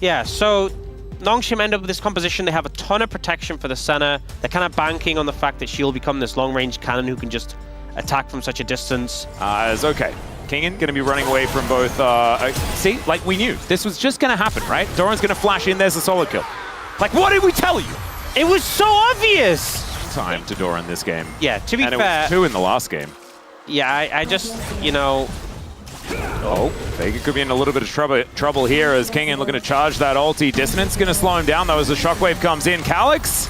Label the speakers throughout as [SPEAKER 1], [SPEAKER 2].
[SPEAKER 1] Yeah, so Nongshim end up with this composition. They have a ton of protection for the center. They're kind of banking on the fact that she'll become this long-range cannon who can just attack from such a distance.
[SPEAKER 2] It's okay. Kingen going to be running away from both. See, like we knew, this was just going to happen, right? Doran's going to flash in. There's a solo kill. Like, what did we tell you?
[SPEAKER 1] It was so obvious.
[SPEAKER 2] Time to Doran this game.
[SPEAKER 1] Yeah, to be
[SPEAKER 2] fair. And
[SPEAKER 1] fair.
[SPEAKER 2] it was 2 in the last game.
[SPEAKER 1] Yeah, I just, you know.
[SPEAKER 2] Oh, Vega could be in a little bit of trouble here as Kingen looking to charge that ulti. Dissonance going to slow him down though as the shockwave comes in. Calyx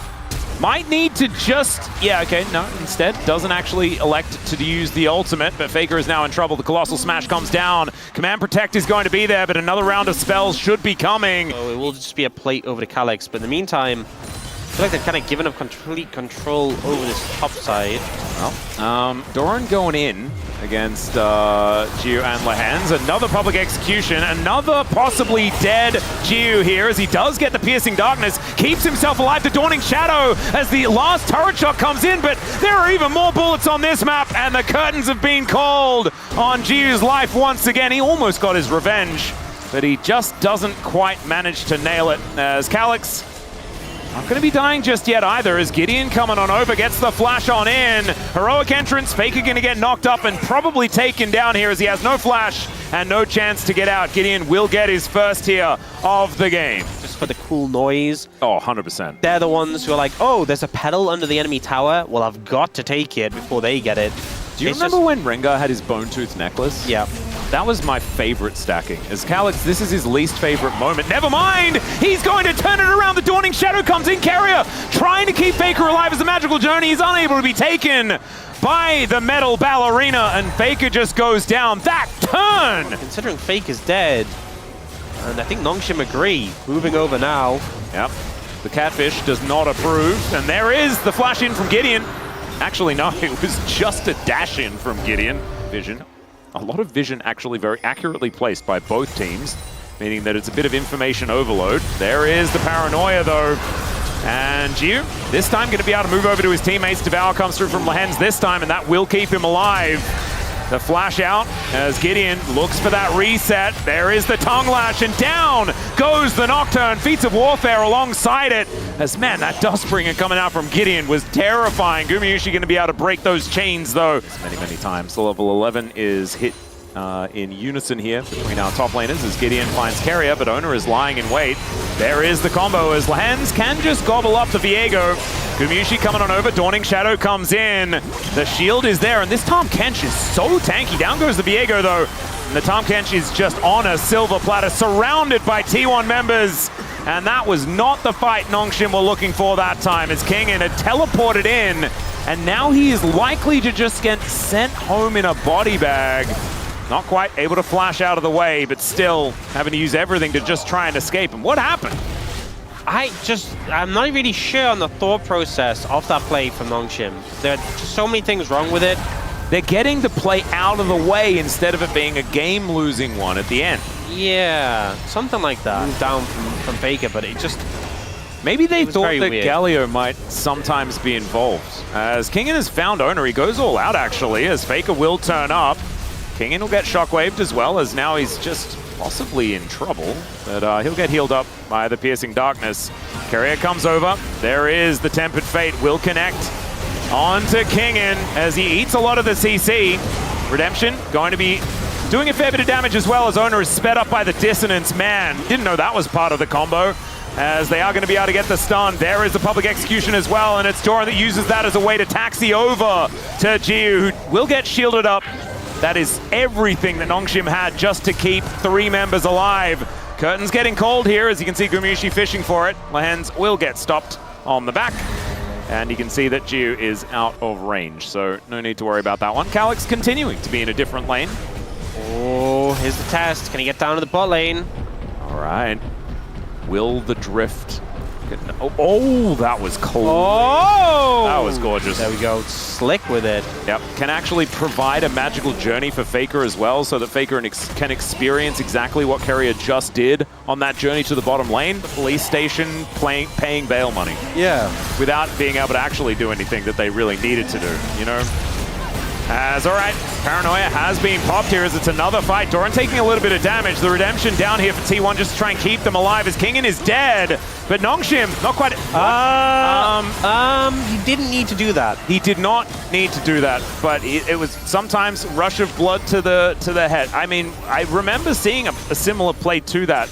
[SPEAKER 2] might need to just, instead doesn't actually elect to use the ultimate, but Faker is now in trouble. The Colossal Smash comes down. Command Protect is going to be there, but another round of spells should be coming.
[SPEAKER 1] So it will just be a plate over to Calyx, but in the meantime, I feel like they've kind of given up complete control over this top side.
[SPEAKER 2] Well, Doran going in against Jiu and Lehens. Another public execution, another possibly dead Jiu here as he does get the Piercing Darkness, keeps himself alive. The Dawning Shadow as the last turret shot comes in, but there are even more bullets on this map and the curtains have been called on Jiu's life once again. He almost got his revenge, but he just doesn't quite manage to nail it as Calyx not going to be dying just yet either as Gideon coming on over, gets the flash on in. Heroic entrance, Faker going to get knocked up and probably taken down here as he has no flash and no chance to get out. Gideon will get his first here of the game.
[SPEAKER 1] Just for the cool noise.
[SPEAKER 2] Oh, 100%.
[SPEAKER 1] They're the ones who are like, oh, there's a pedal under the enemy tower. Well, I've got to take it before they get it.
[SPEAKER 2] Do you remember when Rengar had his Bone Tooth necklace?
[SPEAKER 1] Yeah.
[SPEAKER 2] That was my favorite stacking. As Calyx, this is his least favorite moment. Never mind! He's going to turn it around. The Dawning Shadow comes in. Carrier trying to keep Faker alive as the magical journey is unable to be taken by the Metal Ballerina, and Faker just goes down. That turn!
[SPEAKER 1] Considering Faker's dead, and I think Nongshim agree. Moving over now.
[SPEAKER 2] Yep. The Catfish does not approve, and there is the flash in from Gideon. Actually, no, it was just a dash in from Gideon. Vision. A lot of vision actually very accurately placed by both teams, meaning that it's a bit of information overload. There is the paranoia though. And Jiu, this time going to be able to move over to his teammates. Devour comes through from Lehens this time, and that will keep him alive. The flash out as Gideon looks for that reset. There is the tongue lash, and down goes the Nocturne. Feats of Warfare alongside it. As man, that Dustbringer coming out from Gideon was terrifying. Gumayusi going to be able to break those chains though many times. The level 11 is hit in unison here between our top laners as Gideon finds Carrier, but Owner is lying in wait. There is the combo as Lehens can just gobble up the Viego. Gumayusi coming on over, Dawning Shadow comes in. The shield is there, and this Tahm Kench is so tanky. Down goes the Viego though, and the Tahm Kench is just on a silver platter, surrounded by T1 members. And that was not the fight Nongshim were looking for that time, as Kingen had teleported in, and now he is likely to just get sent home in a body bag. Not quite able to flash out of the way, but still having to use everything to just try and escape. And what happened?
[SPEAKER 1] I'm not really sure on the thought process of that play from Nongshim. There are just so many things wrong with it.
[SPEAKER 2] They're getting the play out of the way instead of it being a game-losing one at the end.
[SPEAKER 1] Yeah, something like that. Moved down from Faker, but it just...
[SPEAKER 2] Maybe they thought that
[SPEAKER 1] weird.
[SPEAKER 2] Galio might sometimes be involved. As Kingen has found Owner, he goes all out actually, as Faker will turn up. Kingen will get shockwaved as well, as now he's just possibly in trouble. But he'll get healed up by the Piercing Darkness. Carrier comes over. There is the Tempered Fate, will connect onto Kingen as he eats a lot of the CC. Redemption going to be doing a fair bit of damage as well, as Owner is sped up by the Dissonance. Man, didn't know that was part of the combo, as they are going to be able to get the stun. There is the public execution as well, and it's Doran that uses that as a way to taxi over to Jiu, who will get shielded up. That is everything that Nongshim had just to keep 3 members alive. Curtain's getting cold here, as you can see Gumayusi fishing for it. Lehens will get stopped on the back. And you can see that Jiu is out of range, so no need to worry about that one. Calyx continuing to be in a different lane.
[SPEAKER 1] Oh, here's the test. Can he get down to the bot lane?
[SPEAKER 2] All right. Will the drift... Oh, that was cold.
[SPEAKER 1] Oh!
[SPEAKER 2] That was gorgeous.
[SPEAKER 1] There we go. Slick with it.
[SPEAKER 2] Yep. Can actually provide a magical journey for Faker as well, so that Faker can experience exactly what Carrier just did on that journey to the bottom lane. The police station paying bail money.
[SPEAKER 1] Yeah.
[SPEAKER 2] Without being able to actually do anything that they really needed to do, you know? All right. Paranoia has been popped here as it's another fight. Doran taking a little bit of damage. The redemption down here for T1 just to try and keep them alive as Kingen is dead. But Nongshim, not quite.
[SPEAKER 1] He didn't need to do that.
[SPEAKER 2] He did not need to do that, but it was sometimes rush of blood to the head. I mean, I remember seeing a similar play to that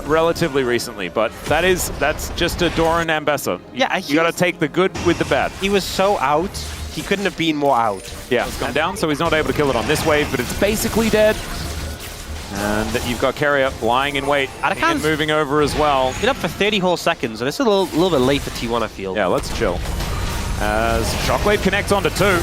[SPEAKER 2] relatively recently, but that's just a Doran Ambessa.
[SPEAKER 1] Yeah,
[SPEAKER 2] you got to take the good with the bad.
[SPEAKER 1] He was so out. He couldn't have been more out.
[SPEAKER 2] Yeah, it's gone down, so he's not able to kill it on this wave, but it's basically dead. And you've got Carrier lying in wait and moving over as well.
[SPEAKER 1] Been up for 30 whole seconds, and it's a little bit late for T1, I feel.
[SPEAKER 2] Yeah, let's chill. As Shockwave connects onto 2.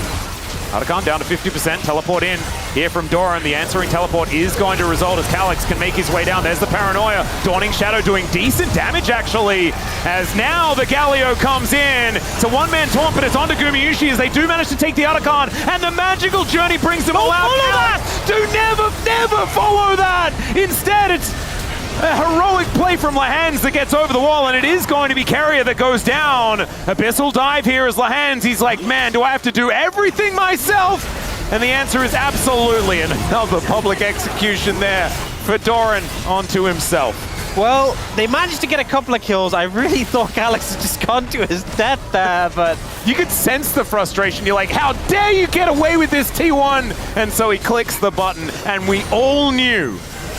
[SPEAKER 2] Atakan down to 50%, teleport in. Here from Doran, the answering teleport is going to result as Calyx can make his way down. There's the Paranoia. Dawning Shadow doing decent damage, actually, as now the Galio comes in. It's a one-man taunt, but it's onto Gumayushi as they do manage to take the Atakan, and the magical journey brings them all out. Follow that! Do never follow that! Instead, it's a heroic play from Lahans that gets over the wall, and it is going to be Carrier that goes down. Abyssal dive here as Lahans. He's like, man, do I have to do everything myself? And the answer is absolutely, and another public execution there for Doran onto himself.
[SPEAKER 1] Well, they managed to get a couple of kills. I really thought Calyx had just gone to his death there, but
[SPEAKER 2] you could sense the frustration. You're like, how dare you get away with this, T1? And so he clicks the button, and we all knew.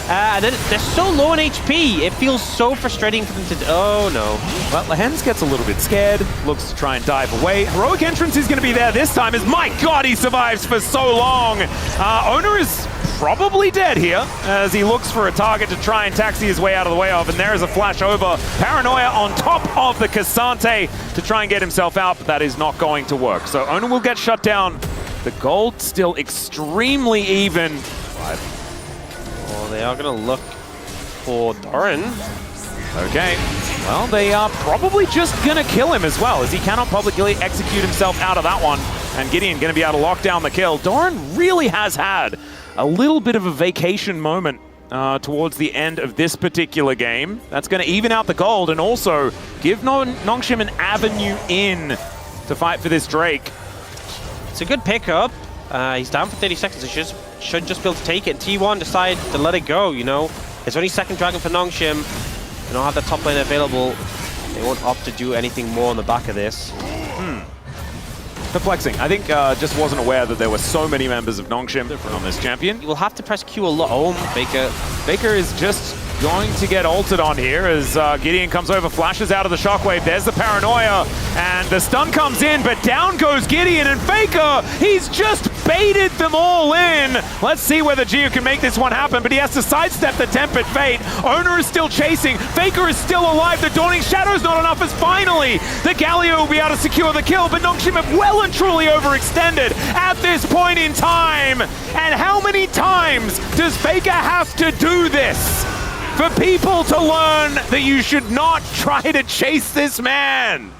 [SPEAKER 1] They're so low on HP. It feels so frustrating for them to... Oh, no.
[SPEAKER 2] Well, Lahens gets a little bit scared, looks to try and dive away. Heroic Entrance is going to be there this time as, my God, he survives for so long. Owner is probably dead here as he looks for a target to try and taxi his way out of the way of, and there is a flash over. Paranoia on top of the Cassante to try and get himself out, but that is not going to work. So Owner will get shut down. The gold still extremely even.
[SPEAKER 1] Well, they are going to look for Doran.
[SPEAKER 2] Okay. Well, they are probably just going to kill him as well, as he cannot publicly execute himself out of that one. And Gideon going to be able to lock down the kill. Doran really has had a little bit of a vacation moment towards the end of this particular game. That's going to even out the gold and also give Nongshim an avenue in to fight for this Drake.
[SPEAKER 1] It's a good pickup. He's down for 30 seconds. He should just be able to take it. T1 decide to let it go, you know. It's only second dragon for Nongshim. They don't have the top lane available. They won't opt to do anything more on the back of this.
[SPEAKER 2] Perplexing. I think just wasn't aware that there were so many members of Nongshim on this champion.
[SPEAKER 1] You will have to press Q a lot. Oh,
[SPEAKER 2] Baker is just going to get ulted on here as Gideon comes over, flashes out of the shockwave. There's the Paranoia, and the stun comes in, but down goes Gideon, and Faker, he's just baited them all in. Let's see whether Gio can make this one happen, but he has to sidestep the Tempered Fate. Owner is still chasing. Faker is still alive. The Dawning Shadow's not enough as finally the Galio will be able to secure the kill, but Nongshim have well and truly overextended at this point in time. And how many times does Faker have to do this for people to learn that you should not try to chase this man?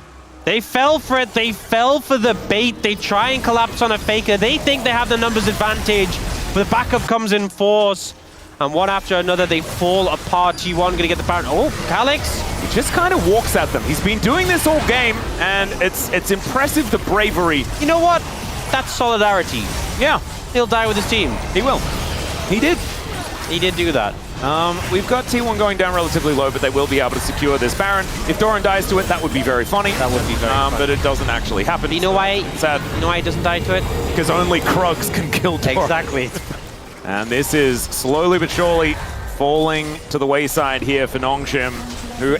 [SPEAKER 1] They fell for it. They fell for the bait. They try and collapse on a Faker. They think they have the numbers advantage, but the backup comes in force. And one after another, they fall apart. T1 going to get the Baron. Oh, Calyx.
[SPEAKER 2] He just kind of walks at them. He's been doing this all game, and it's impressive, the bravery.
[SPEAKER 1] You know what? That's solidarity.
[SPEAKER 2] Yeah.
[SPEAKER 1] He'll die with his team.
[SPEAKER 2] He will. He did.
[SPEAKER 1] He did do that.
[SPEAKER 2] We've got T1 going down relatively low, but they will be able to secure this Baron. If Doran dies to it, that would be very funny.
[SPEAKER 1] That would be very funny.
[SPEAKER 2] But it doesn't actually happen.
[SPEAKER 1] But you know why?
[SPEAKER 2] Sad.
[SPEAKER 1] You know why he doesn't die to it?
[SPEAKER 2] Because only Krugs can kill Doran.
[SPEAKER 1] Exactly.
[SPEAKER 2] And this is slowly but surely falling to the wayside here for Nongshim, who,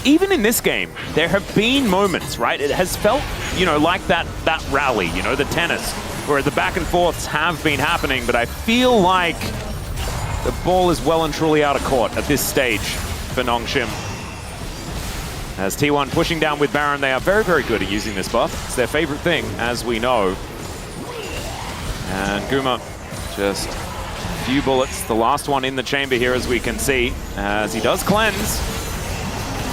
[SPEAKER 2] even in this game, there have been moments, right? It has felt, you know, like that rally, you know, the tennis, where the back and forths have been happening, but I feel like the ball is well and truly out of court at this stage for Nongshim. As T1 pushing down with Baron, they are very, very good at using this buff. It's their favorite thing, as we know. And Guma just a few bullets. The last one in the chamber here, as we can see, as he does cleanse.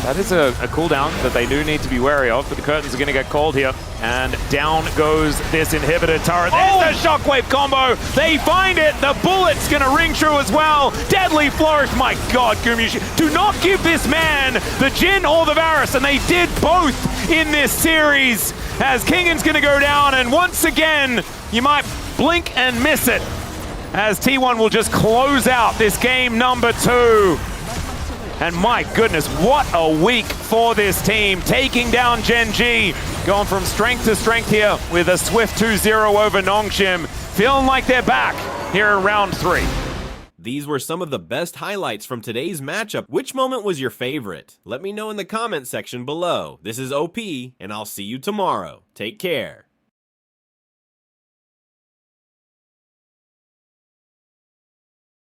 [SPEAKER 2] That is a cooldown that they do need to be wary of, but the curtains are going to get called here. And down goes this inhibitor turret. There's the shockwave combo. They find it. The bullet's going to ring true as well. Deadly flourish. My God, Gumayushi. Do not give this man the Jhin or the Varus, and they did both in this series. As Kingan's going to go down, and once again, you might blink and miss it, as T1 will just close out this game number 2. And my goodness, what a week for this team, taking down Gen G, going from strength to strength here with a swift 2-0 over Nongshim, feeling like they're back here in round 3.
[SPEAKER 3] These were some of the best highlights from today's matchup. Which moment was your favorite? Let me know in the comment section below. This is OP, and I'll see you tomorrow. Take care.